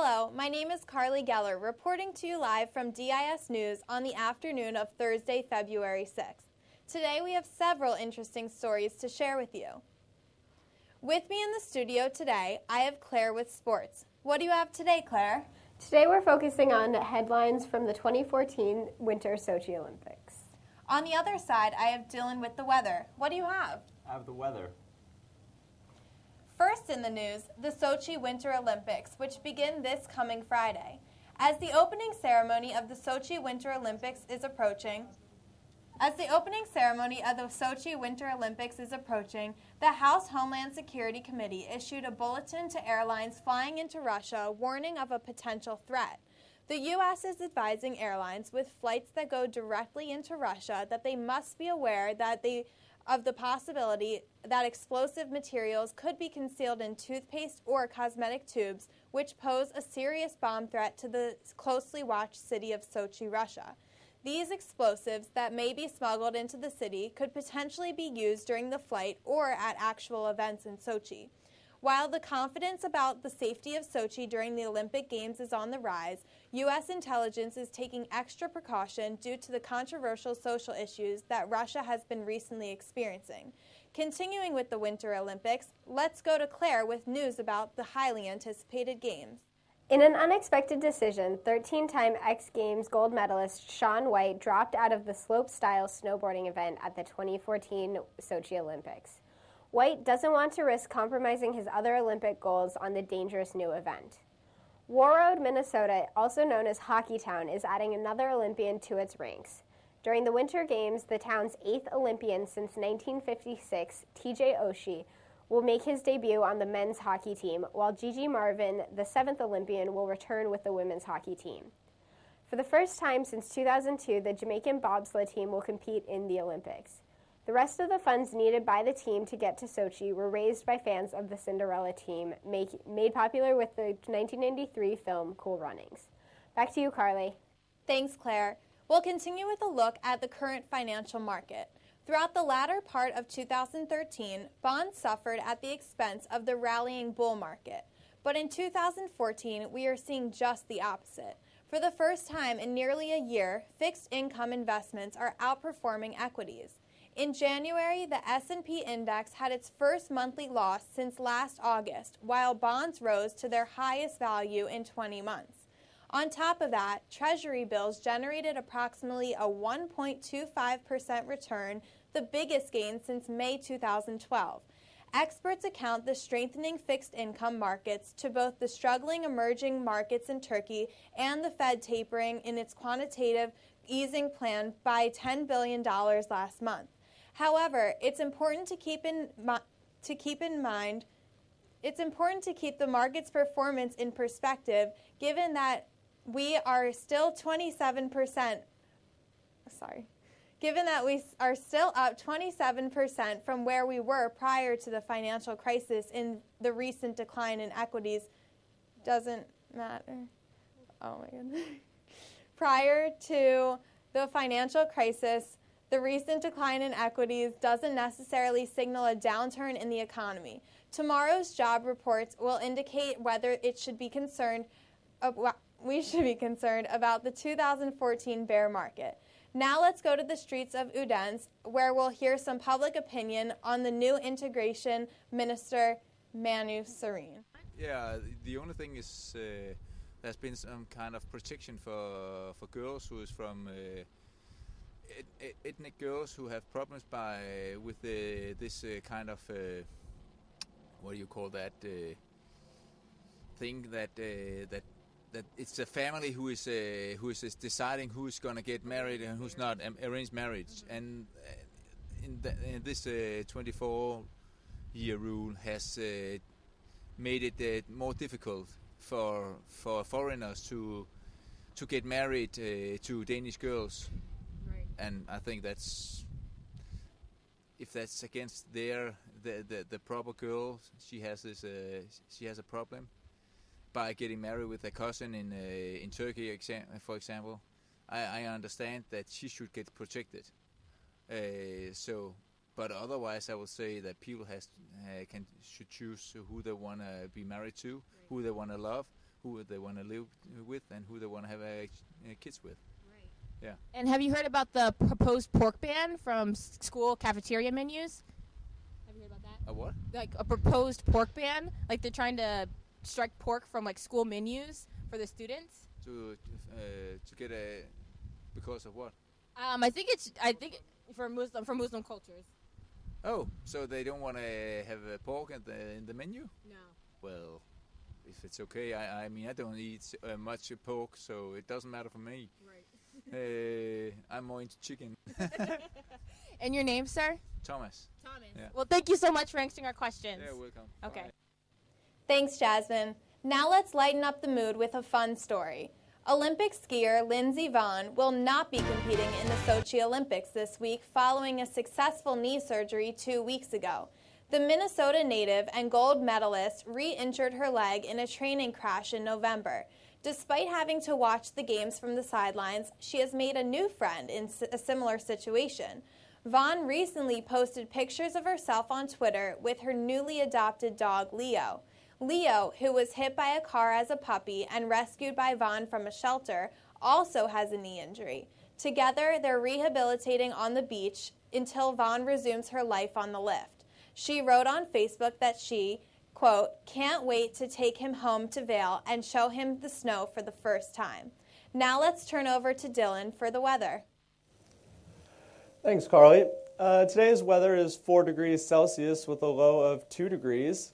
Hello, my name is Carly Geller, reporting to you live from DIS News on the afternoon of Thursday, February 6th. Today we have several interesting stories to share with you. With me in the studio today, I have Claire with sports. What do you have today, Claire? Today we're focusing on headlines from the 2014 Winter Sochi Olympics. On the other side, I have Dylan with the weather. What do you have? I have the weather. First in the news, the Sochi Winter Olympics, which begin this coming Friday. As the opening ceremony of the Sochi Winter Olympics is approaching, the House Homeland Security Committee issued a bulletin to airlines flying into Russia warning of a potential threat. The U.S. is advising airlines with flights that go directly into Russia that they must be aware of the possibility that explosive materials could be concealed in toothpaste or cosmetic tubes, which pose a serious bomb threat to the closely watched city of Sochi, Russia. These explosives that may be smuggled into the city could potentially be used during the flight or at actual events in Sochi. While the confidence about the safety of Sochi during the Olympic Games is on the rise, U.S. intelligence is taking extra precaution due to the controversial social issues that Russia has been recently experiencing. Continuing with the Winter Olympics, let's go to Claire with news about the highly anticipated Games. In an unexpected decision, 13-time X Games gold medalist Shaun White dropped out of the slopestyle snowboarding event at the 2014 Sochi Olympics. White doesn't want to risk compromising his other Olympic goals on the dangerous new event. Warroad, Minnesota, also known as Hockeytown, is adding another Olympian to its ranks. During the Winter Games, the town's 8th Olympian since 1956, TJ Oshie, will make his debut on the men's hockey team, while Gigi Marvin, the 7th Olympian, will return with the women's hockey team. For the first time since 2002, the Jamaican bobsled team will compete in the Olympics. The rest of the funds needed by the team to get to Sochi were raised by fans of the Cinderella team, made popular with the 1993 film Cool Runnings. Back to you, Carly. Thanks, Claire. We'll continue with a look at the current financial market. Throughout the latter part of 2013, bonds suffered at the expense of the rallying bull market. But in 2014, we are seeing just the opposite. For the first time in nearly a year, fixed income investments are outperforming equities. In January, the S&P index had its first monthly loss since last August, while bonds rose to their highest value in 20 months. On top of that, Treasury bills generated approximately a 1.25% return, the biggest gain since May 2012. Experts account the strengthening fixed income markets to both the struggling emerging markets in Turkey and the Fed tapering in its quantitative easing plan by $10 billion last month. However, it's important to keep the market's performance in perspective, given that we are still 27%. Given that we are still up 27% from where we were prior to the financial crisis, in the recent decline in equities doesn't matter. Oh my goodness. Prior to the financial crisis, the recent decline in equities doesn't necessarily signal a downturn in the economy. Tomorrow's job reports will indicate whether we should be concerned about the 2014 bear market. Now let's go to the streets of Odense, where we'll hear some public opinion on the new integration minister, Manu Sareen. Yeah, the only thing is there's been some kind of protection for girls who is from ethnic girls who have problems with this kind of what do you call that thing that it's a family who is deciding who's going to get married and who's not, arranged marriage, and in this 24-year rule has made it more difficult for foreigners to get married to Danish girls. And I think if that's against the proper girl, she has a problem by getting married with a cousin in Turkey, for example. I understand that she should get protected. But otherwise, I would say that people should choose who they want to be married to, who they want to love, who they want to live with and who they want to have kids with. Right. Yeah. And have you heard about the proposed pork ban from school cafeteria menus? Have you heard about that? A what? Like a proposed pork ban? Like they're trying to strike pork from like school menus for the students? To get a, because of what? I think for Muslim cultures. Oh, so they don't want to have pork in the menu? No. Well, if it's okay, I mean I don't eat much pork, so it doesn't matter for me. Right. I'm more into chicken. And your name, sir? Thomas. Thomas. Yeah. Well, thank you so much for answering our questions. Yeah, welcome. Okay. Bye. Thanks, Jasmine. Now let's lighten up the mood with a fun story. Olympic skier Lindsey Vonn will not be competing in the Sochi Olympics this week following a successful knee surgery 2 weeks ago. The Minnesota native and gold medalist re-injured her leg in a training crash in November. Despite having to watch the games from the sidelines, she has made a new friend in a similar situation. Vonn recently posted pictures of herself on Twitter with her newly adopted dog, Leo. Leo, who was hit by a car as a puppy and rescued by Vonn from a shelter, also has a knee injury. Together, they're rehabilitating on the beach until Vonn resumes her life on the lift. She wrote on Facebook that she, quote, can't wait to take him home to Vail and show him the snow for the first time. Now let's turn over to Dylan for the weather. Thanks, Carly. Today's weather is 4 degrees Celsius with a low of 2 degrees.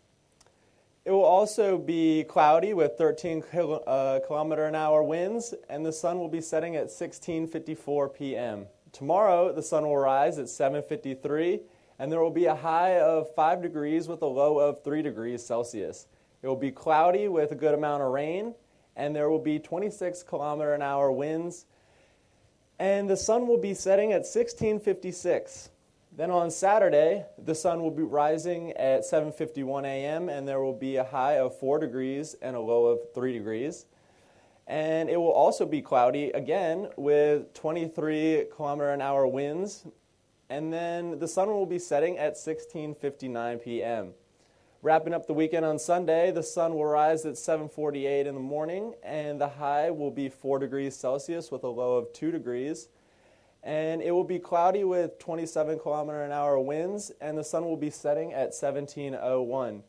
It will also be cloudy with 13 kilometer-an-hour winds, and the sun will be setting at 16:54 p.m. Tomorrow, the sun will rise at 7:53, and there will be a high of 5 degrees with a low of 3 degrees Celsius. It will be cloudy with a good amount of rain, and there will be 26 kilometer-an-hour winds, and the sun will be setting at 16:56. Then on Saturday, the sun will be rising at 7:51 a.m. and there will be a high of 4 degrees and a low of 3 degrees. And it will also be cloudy again with 23 kilometer-an-hour winds. And then the sun will be setting at 16:59 p.m. Wrapping up the weekend on Sunday, the sun will rise at 7:48 in the morning and the high will be 4 degrees Celsius with a low of 2 degrees. And it will be cloudy with 27 kilometer-an-hour winds, and the sun will be setting at 17:01.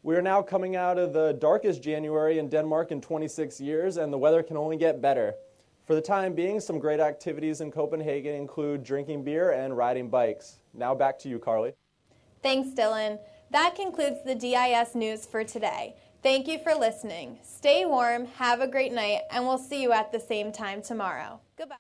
We are now coming out of the darkest January in Denmark in 26 years, and the weather can only get better. For the time being, some great activities in Copenhagen include drinking beer and riding bikes. Now back to you, Carly. Thanks, Dylan. That concludes the DIS news for today. Thank you for listening. Stay warm, have a great night, and we'll see you at the same time tomorrow. Goodbye.